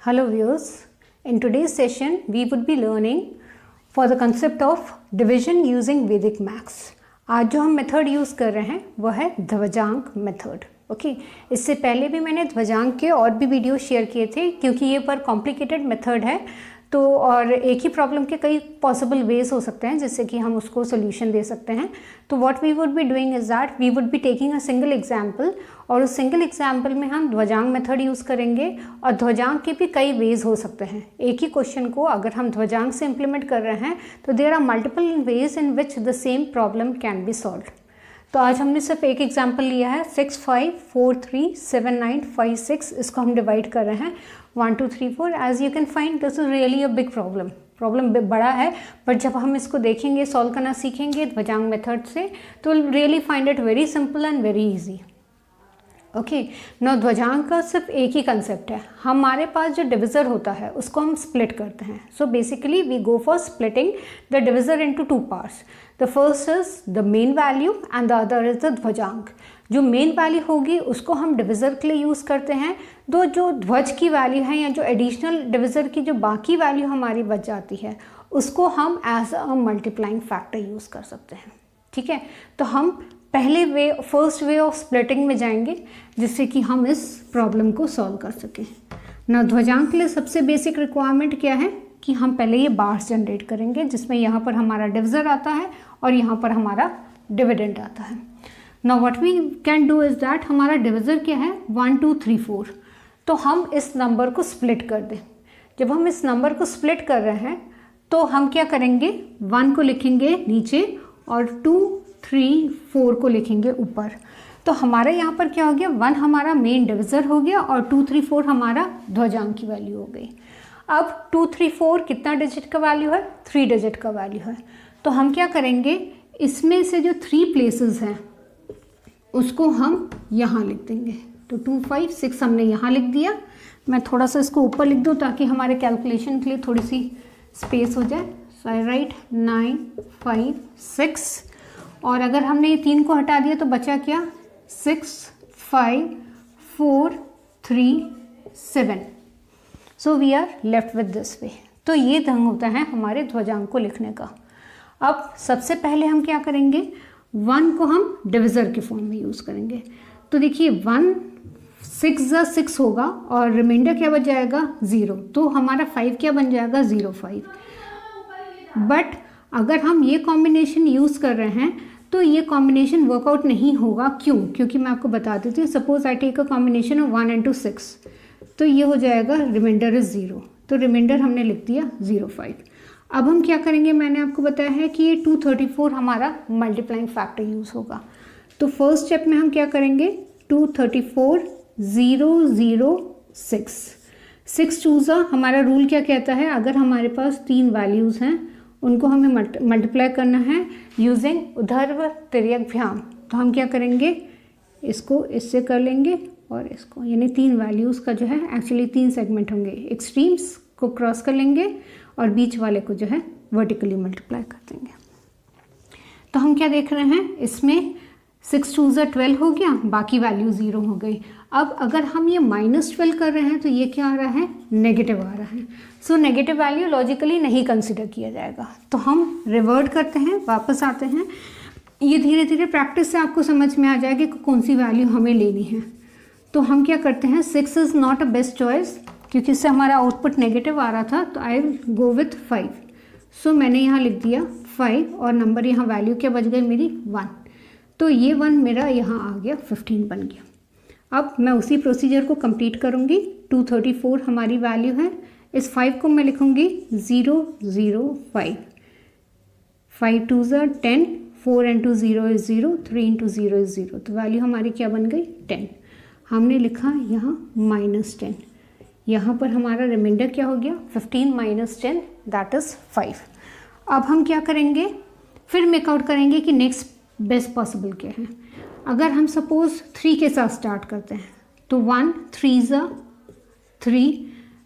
Hello viewers, in today's session we would be learning for the concept of division using Vedic maths. आज जो हम method use कर रहे हैं वह है ध्वजांक मेथड. ओके, इससे पहले भी मैंने ध्वजांक के और भी वीडियो शेयर किए थे क्योंकि ये पर कॉम्प्लिकेटेड मेथड है तो और एक ही प्रॉब्लम के कई पॉसिबल वेज हो सकते हैं जिससे कि हम उसको सोल्यूशन दे सकते हैं. तो what we would be doing is that we would be taking a single example और उस सिंगल एग्जांपल में हम ध्वजांक मेथड यूज़ करेंगे. और ध्वजांक के भी कई वेज हो सकते हैं. एक ही क्वेश्चन को अगर हम ध्वजांक से इम्प्लीमेंट कर रहे हैं तो there are multiple ways in which the same problem can be solve. तो आज हमने सिर्फ एक एग्जाम्पल लिया है 6, 5, 4, 3, 7, 9, 5, 6. इसको हम डिवाइड कर रहे हैं 1, 2, 3, 4. As you can find this is really a big problem बड़ा है. बट जब हम इसको देखेंगे, सॉल्व करना सीखेंगे ध्वजांक मेथड से तो really find it very simple and very easy. Okay, नौ ध्वजांक का सिर्फ एक ही कंसेप्ट है. हमारे पास जो डिविज़र होता है उसको हम स्प्लिट करते हैं. So basically we go for splitting the divisor into 2 parts. The first is the main value and the other is the ध्वजांक. जो मेन वैल्यू होगी उसको हम डिविज़र के लिए यूज़ करते हैं. दो जो ध्वज की वैल्यू है या जो एडिशनल डिविज़र की जो बाकी वैल्यू हमारी बच जाती है उसको हम as a multiplying factor use कर सकते हैं. ठीक है, तो हम पहले फर्स्ट वे ऑफ स्प्लिटिंग में जाएंगे जिससे कि हम इस प्रॉब्लम को सॉल्व कर सकें. ना ध्वजांक के लिए सबसे बेसिक रिक्वायरमेंट क्या है कि हम पहले ये बार्स जनरेट करेंगे जिसमें यहाँ पर हमारा डिविज़र आता है और यहाँ पर हमारा डिविडेंड आता है. Now what we can do is that हमारा डिविज़र क्या है 1, 2, 3, 4. तो हम इस नंबर को स्प्लिट कर दें. जब हम इस नंबर को स्प्लिट कर रहे हैं तो हम क्या करेंगे 1 को लिखेंगे नीचे और 2, 3, 4 को लिखेंगे ऊपर. तो हमारा यहाँ पर क्या हो गया 1 हमारा मेन डिविज़र हो गया और 2, 3, 4 हमारा ध्वजांक की वैल्यू हो गई. अब 2, 3, 4 कितना डिजिट का वैल्यू है 3 डिजिट का वैल्यू है. तो हम क्या करेंगे इसमें से जो 3 प्लेसेस हैं उसको हम यहाँ लिख देंगे. तो 2, 5, 6 हमने यहाँ लिख दिया. मैं थोड़ा सा इसको ऊपर लिख दूँ ताकि हमारे कैलकुलेशन के लिए थोड़ी सी स्पेस हो जाए. सो आई राइट 9, 5, 6 और अगर हमने ये 3 को हटा दिया तो बचा क्या 6, 5, 4, 3, 7. So we are left with this way. तो ये ढंग होता है हमारे ध्वजांक को लिखने का. अब सबसे पहले हम क्या करेंगे 1 को हम डिविज़र के फॉर्म में यूज़ करेंगे. तो देखिए 1 6 होगा और रिमाइंडर क्या बच जाएगा 0. तो हमारा 5 क्या बन जाएगा 0, 5. बट अगर हम ये कॉम्बिनेशन यूज़ कर रहे हैं तो ये कॉम्बिनेशन वर्कआउट नहीं होगा. क्यों? क्योंकि मैं आपको बता देती हूँ. Suppose I take a combination of 1 and 6 तो ये हो जाएगा रिमाइंडर इज 0. तो रिमाइंडर हमने लिख दिया 0, 5. अब हम क्या करेंगे मैंने आपको बताया है कि ये 234 हमारा मल्टीप्लाइंग फैक्टर यूज़ होगा. तो फर्स्ट स्टेप में हम क्या करेंगे 234 0, 0, 6 चूज़ा. हमारा रूल क्या कहता है अगर हमारे पास 3 वैल्यूज़ हैं उनको हमें मल्टीप्लाई करना है यूजिंग उधर्व तिर्यकभ्याम. तो हम क्या करेंगे इसको इससे कर लेंगे और इसको, यानी 3 वैल्यूज़ का जो है एक्चुअली 3 सेगमेंट होंगे. एक्सट्रीम्स को क्रॉस कर लेंगे और बीच वाले को जो है वर्टिकली मल्टीप्लाई कर देंगे. तो हम क्या देख रहे हैं इसमें 6 2 12 हो गया, बाकी वैल्यू 0 हो गई. अब अगर हम ये -12 कर रहे हैं तो ये क्या आ रहा है नेगेटिव आ रहा है. सो नेगेटिव वैल्यू लॉजिकली नहीं कंसिडर किया जाएगा. तो हम रिवर्ट करते हैं, वापस आते हैं. ये धीरे धीरे प्रैक्टिस से आपको समझ में आ जाएगी कि कौन सी वैल्यू हमें लेनी है. तो हम क्या करते हैं 6 is not a best choice क्योंकि इससे हमारा आउटपुट नेगेटिव आ रहा था. तो आई विल गो विथ 5. सो मैंने यहाँ लिख दिया 5 और नंबर यहाँ वैल्यू क्या बच गई मेरी 1. तो ये 1 मेरा यहाँ आ गया 15 बन गया. अब मैं उसी प्रोसीजर को कंप्लीट करूँगी. 234 हमारी वैल्यू है. इस 5 को मैं लिखूँगी 0, 0, 5. 5 2 10, 4 into 0 is 0, 3 into 0 is 0. तो वैल्यू हमारी क्या बन गई 10. हमने लिखा यहाँ -10. यहाँ पर हमारा रिमाइंडर क्या हो गया 15 - 10 दैट इज़ 5. अब हम क्या करेंगे फिर मेकआउट करेंगे कि नेक्स्ट बेस्ट पॉसिबल क्या है. अगर हम सपोज 3 के साथ स्टार्ट करते हैं तो 1 3 3,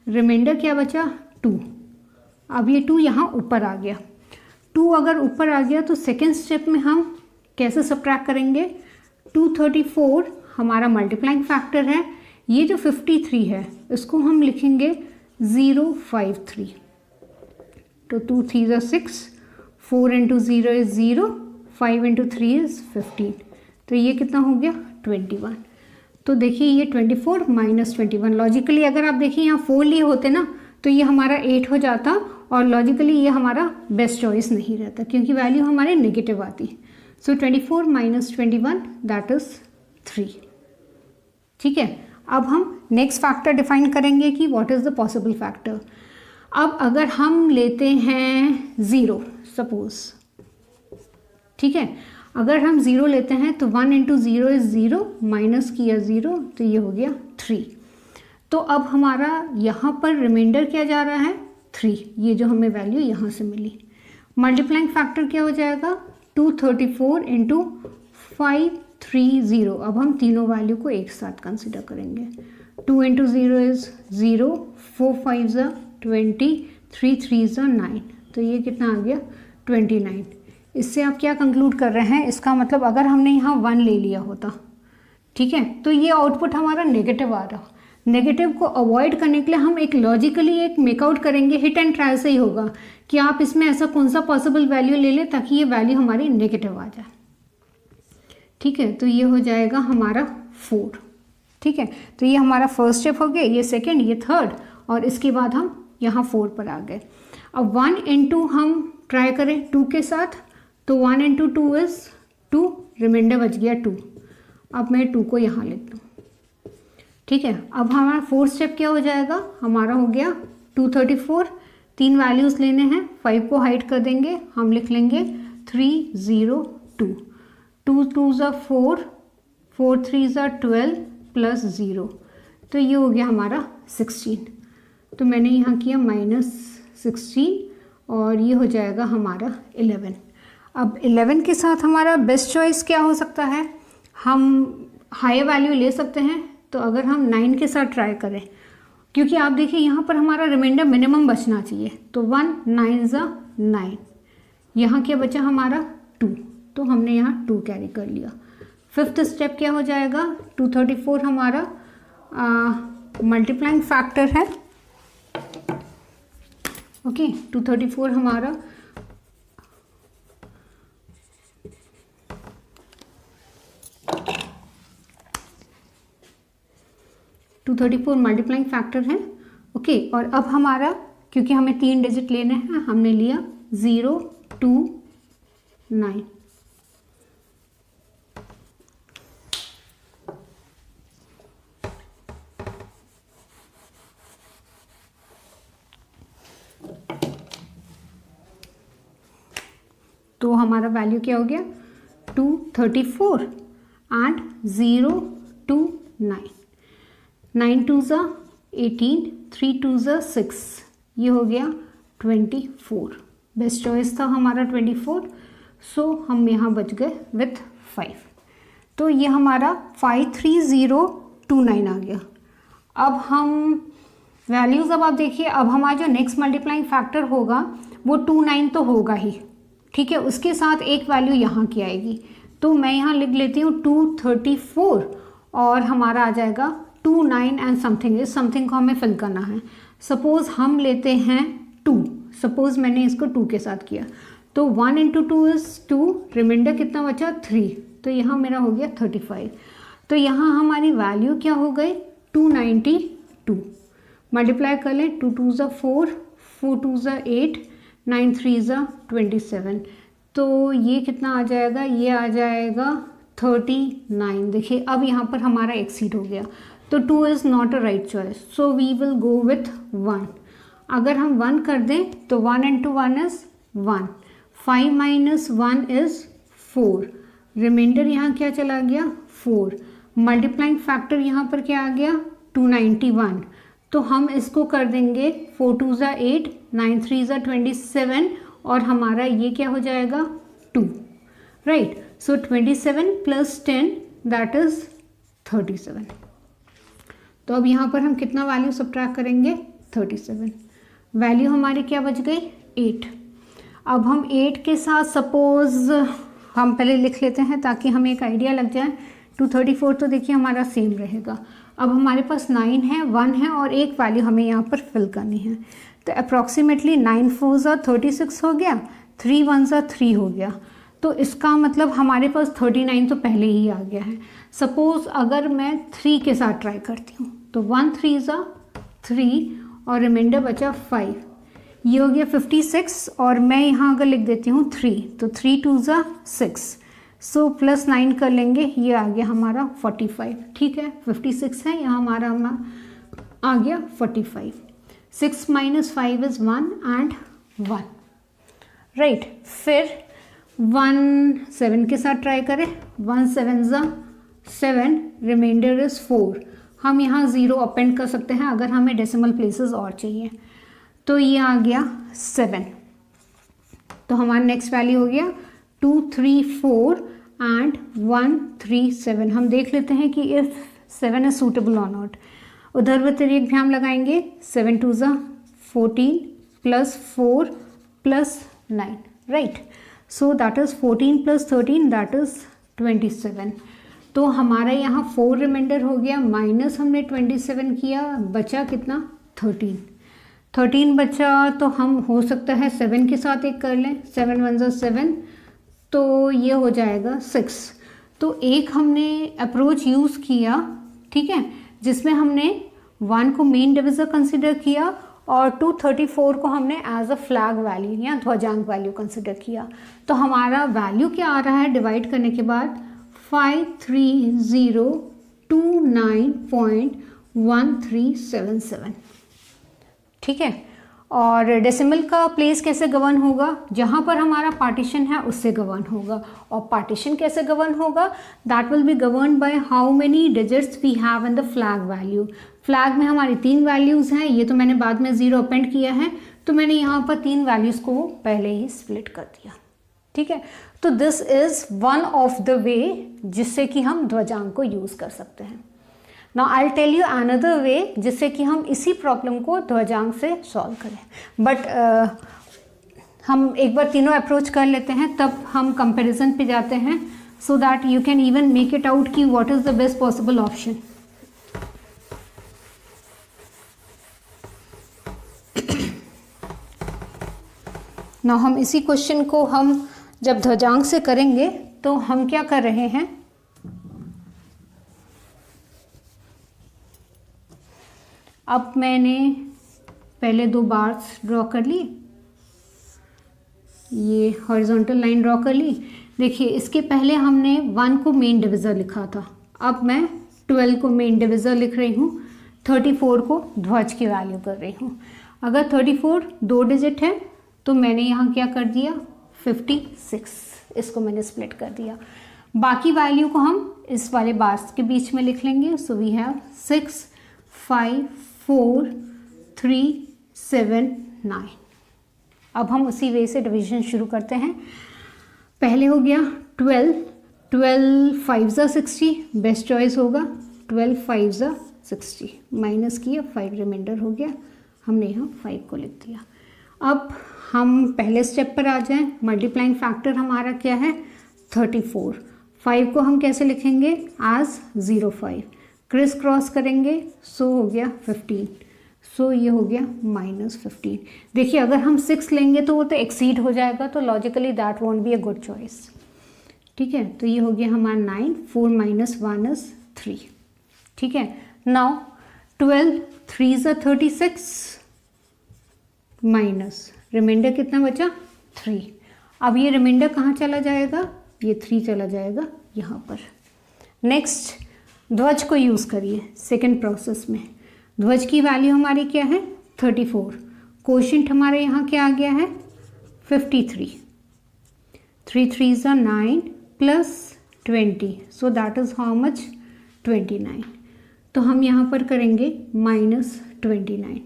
रिमाइंडर क्या बचा 2. अब ये 2 यहाँ ऊपर आ गया. 2 अगर ऊपर आ गया तो सेकेंड स्टेप में हम कैसे सब्ट्रैक्ट करेंगे 234 हमारा मल्टीप्लाइंग फैक्टर है. ये जो 53 है इसको हम लिखेंगे 053। तो 2 3 ज़ा 6, 4 इंटू 0 इज़ 0, 5 इंटू 3 इज़ 15। तो ये कितना हो गया 21। तो देखिए ये 24 माइनस 21, लॉजिकली अगर आप देखिए यहाँ 4 लिए होते ना तो ये हमारा 8 हो जाता, और लॉजिकली ये हमारा बेस्ट चॉइस नहीं रहता क्योंकि वैल्यू हमारे नेगेटिव आती। सो 24 माइनस 21 दैट इज़ 3। ठीक है, अब हम नेक्स्ट फैक्टर डिफाइन करेंगे कि what is the possible factor. अब अगर हम लेते हैं 0 सपोज, ठीक है, अगर हम 0 लेते हैं तो 1 इंटू 0 इज़ 0, माइनस किया 0 तो ये हो गया 3। तो अब हमारा यहाँ पर रिमाइंडर क्या जा रहा है 3, ये जो हमें वैल्यू यहाँ से मिली। मल्टीप्लाइंग फैक्टर क्या हो जाएगा 234 इंटू 530। अब हम तीनों वैल्यू को एक साथ कंसिडर करेंगे। 2 इंटू 0 इज़ 0, 4 5 ज़ा 20, 3 3 ज़ा 9, तो ये कितना आ गया 29। इससे आप क्या कंक्लूड कर रहे हैं, इसका मतलब अगर हमने यहाँ 1 ले लिया होता, ठीक है, तो ये आउटपुट हमारा नेगेटिव आ रहा। नेगेटिव को अवॉइड करने के लिए हम एक लॉजिकली एक मेकआउट करेंगे, हिट एंड ट्रायल से ही होगा कि आप इसमें ऐसा कौन सा पॉसिबल वैल्यू ले लें ताकि ये वैल्यू हमारी नेगेटिव आ जाए। ठीक है, तो ये हो जाएगा हमारा 4। ठीक है, तो ये हमारा फर्स्ट स्टेप हो गया, ये सेकेंड, ये थर्ड, और इसके बाद हम यहाँ 4 पर आ गए। अब 1 इंटू हम ट्राई करें 2 के साथ, तो 1 इंटू 2 इज़ 2, रिमाइंडर बच गया 2। अब मैं 2 को यहाँ लिख दूँ। ठीक है, अब हमारा फोर्थ स्टेप क्या हो जाएगा, हमारा हो गया 234। 3 वैल्यूज़ लेने हैं, 5 को हाइड कर देंगे, हम लिख लेंगे 302। 2 2 ज़ा 4, 4 3 ज़ा 12 प्लस 0, तो ये हो गया हमारा 16। तो मैंने यहाँ किया -16 और ये हो जाएगा हमारा 11। अब 11 के साथ हमारा बेस्ट चॉइस क्या हो सकता है, हम हायर वैल्यू ले सकते हैं। तो अगर हम 9 के साथ ट्राई करें, क्योंकि आप देखिए यहाँ पर हमारा रिमाइंडर मिनिमम बचना चाहिए, तो 1 9 ज़ा 9, यहाँ क्या बचा हमारा 2, तो हमने यहाँ 2 कैरी कर लिया। फिफ्थ स्टेप क्या हो जाएगा, 234 हमारा मल्टीप्लाइंग फैक्टर है। ओके, 234 हमारा मल्टीप्लाइंग फैक्टर है। ओके, और अब हमारा, क्योंकि हमें 3 डिजिट लेने हैं, हमने लिया 0 2 9। तो हमारा वैल्यू क्या हो गया 234 एंड 0 2 9। 9 2 ज़ा 18, 3 2 ज़ा 6, ये हो गया 24। बेस्ट चॉइस था हमारा 24, सो हम यहाँ बच गए विथ 5। तो ये हमारा 53029 आ गया। अब हम वैल्यूज़, अब आप देखिए, अब हमारा जो नेक्स्ट मल्टीप्लाइंग फैक्टर होगा वो 29 तो होगा ही, ठीक है, उसके साथ एक वैल्यू यहाँ की आएगी। तो मैं यहाँ लिख लेती हूँ 234 और हमारा आ जाएगा 29 एंड समथिंग, इस समथिंग को हमें फिल करना है। सपोज़ हम लेते हैं 2, सपोज़ मैंने इसको 2 के साथ किया, तो 1 इंटू 2 इज़ 2, रिमाइंडर कितना बचा 3, तो यहाँ मेरा हो गया 35। तो यहाँ हमारी वैल्यू क्या हो गई 292। मल्टीप्लाई कर लें, 2 2 ज़ा 4, 4 2 ज़ा 8, 9 3 ज़ा 27, तो ये कितना आ जाएगा, ये आ जाएगा 39। देखिए अब यहाँ पर हमारा एक्सीड हो गया, तो 2 is not a right choice, so we will go with 1। अगर हम 1 कर दें तो 1 into 1 is 1, 5 minus 1 is 4, remainder यहाँ क्या चला गया 4। मल्टीप्लाइंग फैक्टर यहाँ पर क्या आ गया 291, तो हम इसको कर देंगे 4 2 ज़ा 8, 9 3 ज़ा 27 और हमारा ये क्या हो जाएगा 2, right. So 27 plus 10 that is 37। तो अब यहाँ पर हम कितना वैल्यू सब्ट्रैक्ट करेंगे 37, वैल्यू हमारी क्या बच गई 8। अब हम 8 के साथ सपोज़ हम पहले लिख लेते हैं ताकि हमें एक आइडिया लग जाए 234 तो देखिए हमारा सेम रहेगा। अब हमारे पास 9 है, 1 है और एक वैल्यू हमें यहाँ पर फिल करनी है। तो अप्रॉक्सीमेटली 9 4 ज़ा 36 हो गया, 3 1 ज़ा 3 हो गया। तो इसका मतलब हमारे पास 39 तो पहले ही आ गया है। सपोज़ अगर मैं 3 के साथ ट्राई करती हूँ तो 1 3 ज़ा 3 और रिमाइंडर बचा 5, ये हो गया 56। और मैं यहाँ अगर लिख देती हूँ 3 तो 3 2 ज़ा 6, सो प्लस 9 कर लेंगे, ये आ गया हमारा 45। ठीक है, 56 है, यहाँ हमारा आ गया 45। 6 - 5 इज़ 1 एंड 1, राइट। फिर 1 7 के साथ ट्राई करें, 1 7 ज़ा 7, रिमाइंडर इज़ 4। हम यहाँ 0 अपेंड कर सकते हैं अगर हमें डेसिमल प्लेसेस और चाहिए। तो ये आ गया 7। तो हमारा नेक्स्ट वैल्यू हो गया 2 3 4 एंड 1 3 7। हम देख लेते हैं कि इफ 7 इज सूटेबल और नॉट। उधर भी तरीक भी हम लगाएंगे, 7 2 ज़ा 14 plus 4 plus 9, right. So that is 14 plus 13 that is 27। तो हमारा यहाँ 4 रिमाइंडर हो गया, माइनस हमने 27 किया, बचा कितना 13 बचा। तो हम हो सकता है 7 के साथ एक कर लें, 7 1 ज़ा 7, तो ये हो जाएगा 6। तो एक हमने अप्रोच यूज़ किया, ठीक है, जिसमें हमने 1 को मेन डिविज़र कंसिडर किया और 234 को हमने एज अ फ्लैग वैल्यू या ध्वजांक वैल्यू कंसिडर किया। तो हमारा वैल्यू क्या आ रहा है डिवाइड करने के बाद, 53029.1377, ठीक है। और डेसिमल का प्लेस कैसे गवर्न होगा, जहाँ पर हमारा पार्टीशन है उससे गवर्न होगा। और पार्टीशन कैसे गवर्न होगा, that will be govern by how many digits we have in the flag value. Flag में हमारी 3 वैल्यूज़ हैं, ये तो मैंने बाद में 0 अपेंड किया है, तो मैंने यहाँ पर 3 वैल्यूज़ को पहले ही स्प्लिट कर दिया, ठीक है। तो this is one of the way जिससे कि हम ध्वजांक को यूज़ कर सकते हैं। Now I will tell you another way जिससे कि हम इसी प्रॉब्लम को ध्वजांक से सॉल्व करें। बट हम एक बार तीनों अप्रोच कर लेते हैं, तब हम कंपैरिजन पे जाते हैं, so that you can even make it out कि what is the best possible option. Now हम इसी क्वेश्चन को हम जब ध्वजांक से करेंगे तो हम क्या कर रहे हैं, अब मैंने पहले 2 बार्स ड्रॉ कर ली, ये हॉरिजॉन्टल लाइन ड्रॉ कर ली। देखिए इसके पहले हमने 1 को मेन डिविज़र लिखा था, अब मैं 12 को मेन डिविज़र लिख रही हूँ, 34 को ध्वज की वैल्यू कर रही हूँ। अगर 34 2 डिजिट है तो मैंने यहाँ क्या कर दिया 56, इसको मैंने स्प्लिट कर दिया। बाकी वैल्यू को हम इस वाले बार्स के बीच में लिख लेंगे। So we have 6 5 4 3 7 9। अब हम उसी वे से डिवीजन शुरू करते हैं। पहले हो गया 12 5 ज़ा 60, बेस्ट चॉइस होगा 12 5 ज़ा 60, माइनस किया 5 रिमाइंडर हो गया, हमने यहाँ 5 को लिख दिया। अब हम पहले स्टेप पर आ जाएं। मल्टीप्लाइंग फैक्टर हमारा क्या है 34। 5 को हम कैसे लिखेंगे एज 05, क्रिस क्रॉस करेंगे, सो हो गया 15, सो ये हो गया -15। देखिए अगर हम 6 लेंगे तो वो तो एक्सीड हो जाएगा, तो logically that won't be a good choice, ठीक है। तो ये हो गया हमारा 9, 4 - 1 इज 3, ठीक है। नाउ 12 3 ज़ा 36 माइनस रिमाइंडर कितना बचा 3। अब ये रिमाइंडर कहाँ चला जाएगा, ये 3 चला जाएगा यहाँ पर। नेक्स्ट ध्वज को यूज़ करिए सेकेंड प्रोसेस में। ध्वज की वैल्यू हमारी क्या है 34, कोशेंट हमारे यहाँ क्या आ गया है 53, 3 3 ज़ा 9 plus 20, so that is how much 29। तो हम यहाँ पर करेंगे -29,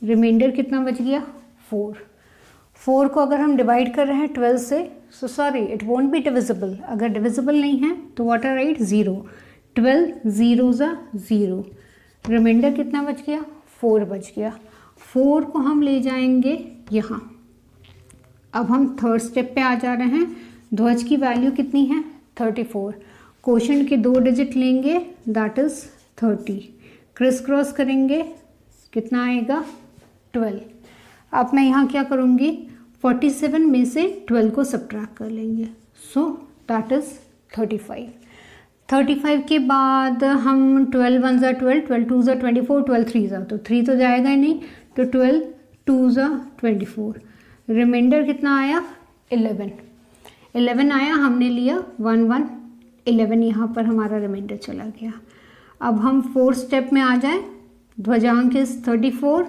रिमाइंडर कितना बच गया 4 को अगर हम डिवाइड कर रहे हैं 12 से, so sorry it won't be divisible. अगर डिविजिबल नहीं है तो व्हाट आर राइट 0, 12 0 ज़ा 0, रिमाइंडर कितना बच गया 4 बच गया। 4 को हम ले जाएंगे यहाँ। अब हम थर्ड स्टेप पे आ जा रहे हैं। ध्वज की वैल्यू कितनी है 34, क्वोशंट के 2 डिजिट लेंगे, दैट इज़ 30, क्रिस क्रॉस करेंगे, कितना आएगा 12। अब मैं यहाँ क्या करूँगी, 47 में से 12 को सब्ट्रैक्ट कर लेंगे, सो दैट इज़ 35। 35 के बाद हम 12 1 ज़ा 12, 12 2 ज़ा 24, 12 3 ज़ा, तो 3 तो जाएगा ही नहीं, तो 12 2 ज़ा 24, रिमाइंडर कितना आया 11, 11 आया, हमने लिया 1 1, 11 यहाँ पर हमारा रिमाइंडर चला गया। अब हम 4th स्टेप में आ जाए, ध्वजांक इज 34,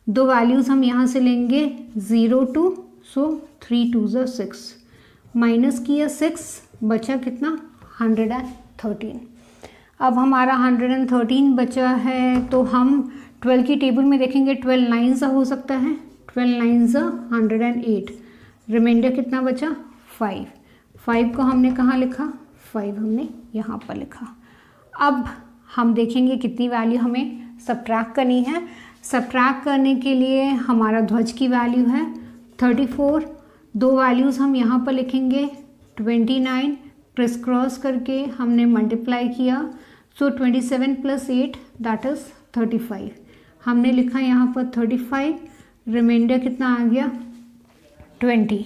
2 वैल्यूज़ हम यहाँ से लेंगे 0 2, सो 3 2 ज़ा 6, माइनस किया 6, बचा कितना 113। अब हमारा 113 बचा है, तो हम 12 की टेबल में देखेंगे, 12 9 ज़ा हो सकता है, 12 9 ज़ा 108, रिमाइंडर कितना बचा 5, 5 को हमने कहाँ लिखा, 5 हमने यहाँ पर लिखा। अब हम देखेंगे कितनी वैल्यू हमें सब्ट्रैक्ट करनी है। सब्ट्रैक्ट करने के लिए हमारा ध्वज की वैल्यू है 34, 2 वैल्यूज़ हम यहाँ पर लिखेंगे 29, क्रिस क्रॉस करके हमने मल्टीप्लाई किया, सो 27 + 8 दैट इज़ 35, हमने लिखा यहाँ पर 35, रिमाइंडर कितना आ गया 20,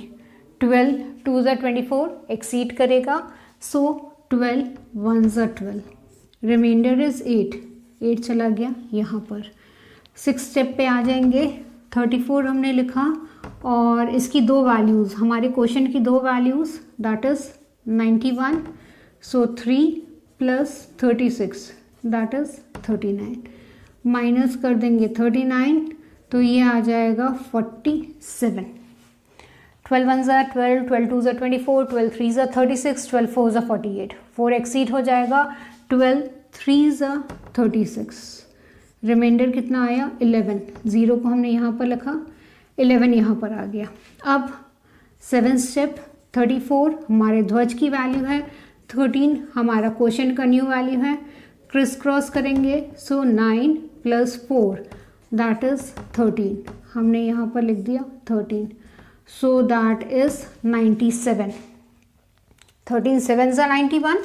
12 2 ज़ा 24 एक्सीड करेगा, सो 12 1 ज़ा 12, रिमाइंडर इज़ 8, 8 चला गया यहाँ पर। 6 स्टेप पे आ जाएंगे, 34 हमने लिखा और इसकी 2 वैल्यूज़, हमारे क्वेश्चन की 2 values that is 91, so 3 + 36 that is 39, minus कर देंगे 39, तो ये आ जाएगा 47। 12 1 ज़ा 12, 12 2 ज़ा 24, 12 3 ज़ा 36, 12 4 ज़ा 48, 4 एक्सीड हो जाएगा, 12 3 ज़ा 36, रिमाइंडर कितना आया 11, 0 को हमने यहाँ पर लिखा, 11 यहाँ पर आ गया। अब 7th स्टेप, 34 हमारे ध्वज की वैल्यू है, 13 हमारा क्वेश्चन का न्यू वैल्यू है, क्रिस क्रॉस करेंगे, सो 9 + 4 दैट इज़ 13, हमने यहाँ पर लिख दिया 13, so that is 97, 13 7 ज़ा 91,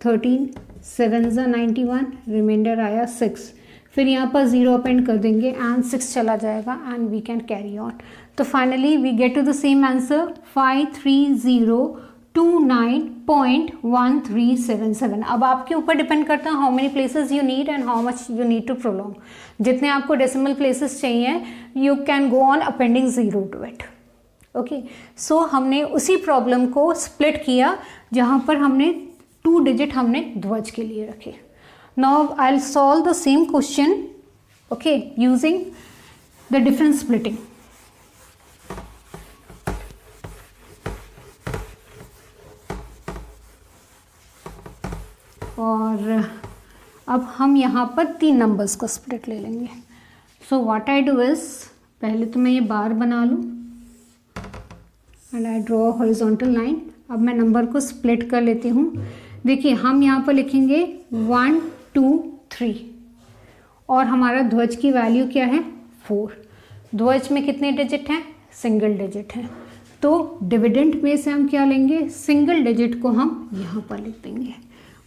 13 7 ज़ा 91, रिमाइंडर आया 6, फिर यहाँ पर 0 अपेंड कर देंगे एंड 6 चला जाएगा and we can carry on. तो finally we get to the same answer 53029.1377। अब आपके ऊपर डिपेंड करता है how many places you need and how much you need to prolong. जितने आपको डेसिमल प्लेसेस चाहिए you can go on appending 0 to it. Okay, so हमने उसी प्रॉब्लम को स्प्लिट किया जहाँ पर हमने 2 डिजिट हमने ध्वज के लिए रखे। Now I will solve the same question okay using the difference splitting. और अब हम यहाँ पर 3 नंबर्स का स्प्लिट ले लेंगे। So what I do is, पहले तो मैं ये बार बना लूँ and I draw horizontal line. अब मैं नंबर को स्प्लिट कर लेती हूँ। देखिए हम यहाँ पर लिखेंगे 1 2 3 और हमारा ध्वज की वैल्यू क्या है 4। ध्वज में कितने डिजिट हैं, सिंगल डिजिट हैं, तो डिविडेंड में से हम क्या लेंगे, सिंगल डिजिट को हम यहाँ पर लिख देंगे।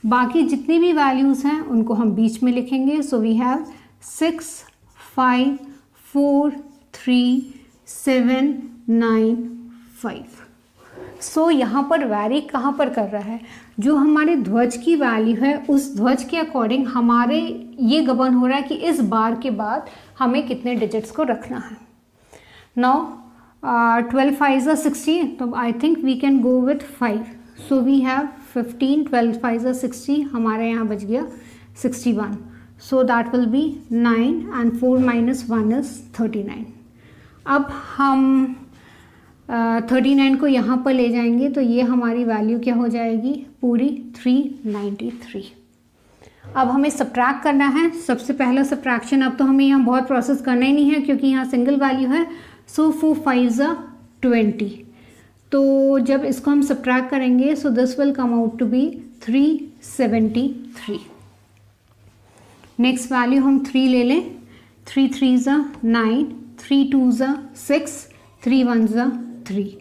बाकी जितनी भी वैल्यूज़ हैं उनको हम बीच में लिखेंगे। सो वी हैव 6 5 4 3 7 9 5। सो यहाँ पर वैरी कहाँ पर कर रहा है, जो हमारे ध्वज की वैल्यू है उस ध्वज के अकॉर्डिंग हमारे ये गवर्न हो रहा है कि इस बार के बाद हमें कितने डिजिट्स को रखना है। नाउ 12 5 is 60, तो I think we can go with 5। So we have 15, 12 5 is 60, हमारे यहाँ बच गया 61। So that will B 9 and 4 - 1 is 39। अब हम 39 को यहाँ पर ले जाएंगे तो ये हमारी वैल्यू क्या हो जाएगी, पूरी 393। अब हमें सब्ट्रैक्ट करना है। सबसे पहला सब्ट्रैक्शन, अब तो हमें यहाँ बहुत प्रोसेस करना ही नहीं है क्योंकि यहाँ सिंगल वैल्यू है। सो 4 5 is 20, तो जब इसको हम सब्ट्रैक्ट करेंगे so this will come out to be 373। Next value हम 3 ले लें। 3 3 is 9, 3 2 is 6, 3 1 is 3,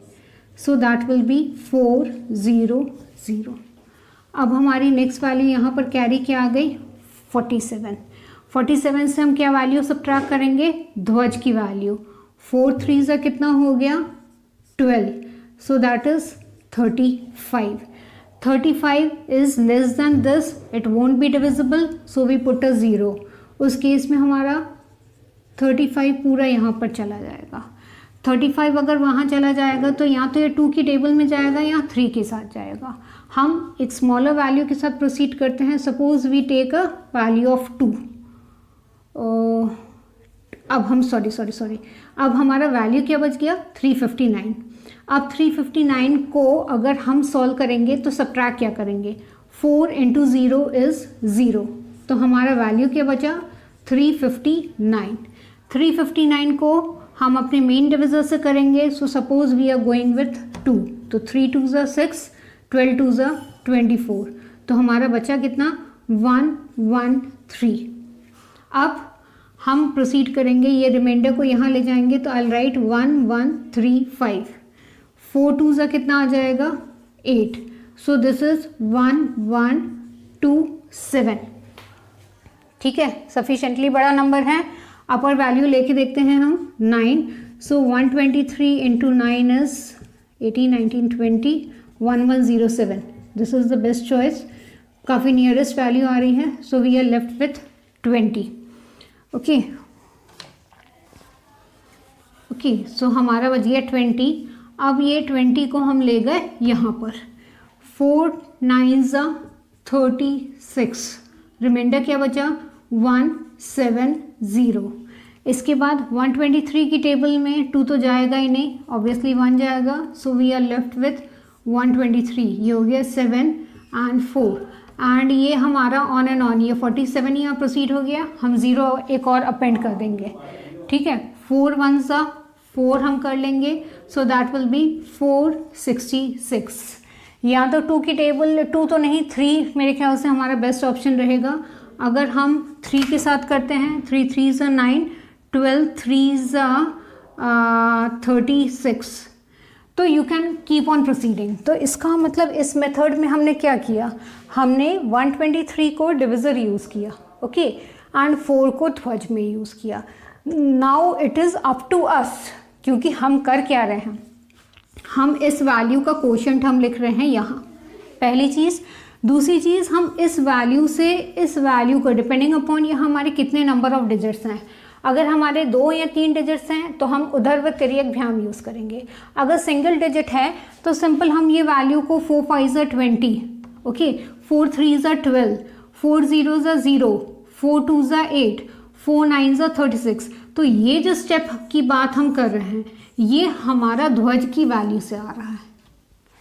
so that will be 4 0 0। अब हमारी नेक्स्ट वैल्यू यहाँ पर कैरी क्या आ गई 47। 47 से हम क्या वैल्यू सब्ट्रैक्ट करेंगे, ध्वज की वैल्यू। 4 3 सा कितना हो गया 12, so that is 35। 35 is less than this, it won't be divisible, so we put a 0। उस केस में हमारा 35 पूरा यहाँ पर चला जाएगा। 35 अगर वहाँ चला जाएगा तो या तो ये 2 की टेबल में जाएगा या 3 के साथ जाएगा। हम एक स्मॉलर वैल्यू के साथ प्रोसीड करते हैं। Suppose we take a value of 2। अब हम सॉरी अब हमारा वैल्यू क्या बच गया 359। अब 359 को अगर हम सॉल्व करेंगे तो सब्ट्रैक्ट क्या करेंगे, 4 × 0 इज़ 0, तो हमारा वैल्यू क्या बचा 359। 359 को हम अपने मेन डिविजर से करेंगे। So suppose we are going with 2, तो 3 2 ज़ा 6, 12 2 ज़ा 24, तो हमारा बचा कितना 113। अब हम प्रोसीड करेंगे, ये रिमाइंडर को यहाँ ले जाएंगे, तो आई राइट 1135। 4 2 ज़ा कितना आ जाएगा 8, सो दिस इज 1127। ठीक है, सफिशेंटली बड़ा नंबर है। अपर वैल्यू लेके देखते हैं हम 9, so 123 × 9 is 18 19 20, 1107। This is the best choice, काफ़ी नियरेस्ट वैल्यू आ रही है, so we are left with 20। Okay, so हमारा बच गया 20। अब ये 20 को हम ले गए यहाँ पर, 4 9 ज़ा 36, रिमाइंडर क्या बचा 170। इसके बाद 123 की टेबल में 2 तो जाएगा ही नहीं, ऑब्वियसली 1 जाएगा, so we are left with 123। ये हो गया 7 और 4, एंड ये हमारा ऑन एंड ऑन, ये 47 यहाँ प्रोसीड हो गया। हम 0 एक और अपेंड कर देंगे। ठीक है, 4 1 ज़ा 4 हम कर लेंगे, सो दैट विल बी 466। या तो 2 की टेबल, 2 तो नहीं 3 मेरे ख्याल से हमारा बेस्ट ऑप्शन रहेगा। अगर हम 3 के साथ करते हैं, 3 3 ज़ा 9, 12 3 ज़ा 36, तो you can keep on proceeding. तो इसका मतलब इस मेथड में हमने क्या किया, हमने 123 को डिविज़र यूज़ किया, ओके, एंड 4 को ध्वज में यूज़ किया। Now it is up to us, क्योंकि हम कर क्या रहे हैं, हम इस वैल्यू का कोशेंट हम लिख रहे हैं यहाँ, पहली चीज़। दूसरी चीज़, हम इस वैल्यू से इस वैल्यू को डिपेंडिंग अपॉन ये हमारे कितने नंबर ऑफ डिजिट्स हैं, अगर हमारे 2 या 3 डिजिट्स हैं तो हम उधर व तिर्यक यूज़ करेंगे। अगर सिंगल डिजिट है तो सिंपल हम ये वैल्यू को 4 5 ज़ा 20, ओके, 4 3 ज़ा 12, 4 0 ज़ा 0, 4 2 ज़ा 8, 4 9 ज़ा 36। तो ये जो स्टेप की बात हम कर रहे हैं ये हमारा ध्वज की वैल्यू से आ रहा है,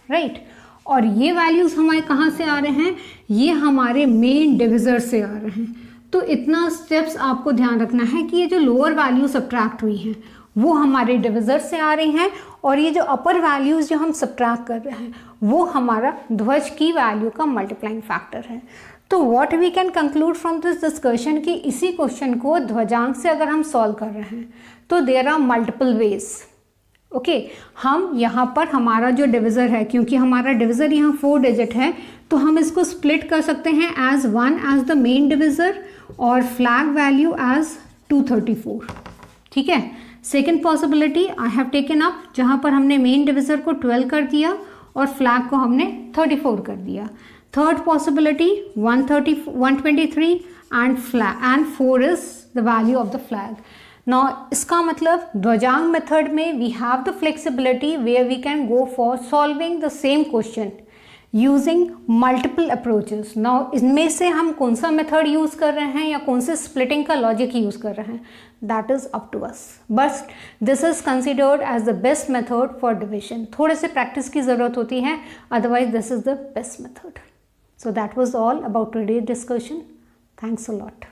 राइट। और ये वैल्यूज़ हमारे कहाँ से आ रहे हैं, ये हमारे मेन डिविज़र से आ रहे हैं। तो इतना स्टेप्स आपको ध्यान रखना है कि ये जो लोअर वैल्यू सब्ट्रैक्ट हुई हैं वो हमारे डिविज़र से आ रही हैं, और ये जो अपर वैल्यूज़ जो हम सब्ट्रैक्ट कर रहे हैं वो हमारा ध्वज की वैल्यू का मल्टीप्लाइंग फैक्टर है। तो what we can conclude from this discussion कि इसी क्वेश्चन को ध्वजांक से अगर हम सॉल्व कर रहे हैं तो there are multiple ways, okay. हम यहाँ पर हमारा जो डिविज़र है, क्योंकि हमारा डिविज़र यहाँ 4 डिजिट है, तो हम इसको स्प्लिट कर सकते हैं as 1 as the main divisor और फ्लैग वैल्यू एज 234, ठीक है। Second possibility I have taken up, जहाँ पर हमने मेन डिविज़र को 12 कर दिया और फ्लैग को हमने 34 कर दिया। Third possibility 123 and flag and 4 is the value of the flag. Now इसका मतलब ध्वजांक मेथड में we have the flexibility where we can go for solving the same question using multiple approaches. Now इनमें से हम कौन सा मेथड यूज़ कर रहे हैं या कौन से स्प्लिटिंग का लॉजिक यूज़ कर रहे हैं, that is up to us, but this is considered as the best method for division. थोड़े से प्रैक्टिस की ज़रूरत होती है, otherwise this is the best method. So that was all about today's discussion. Thanks a lot.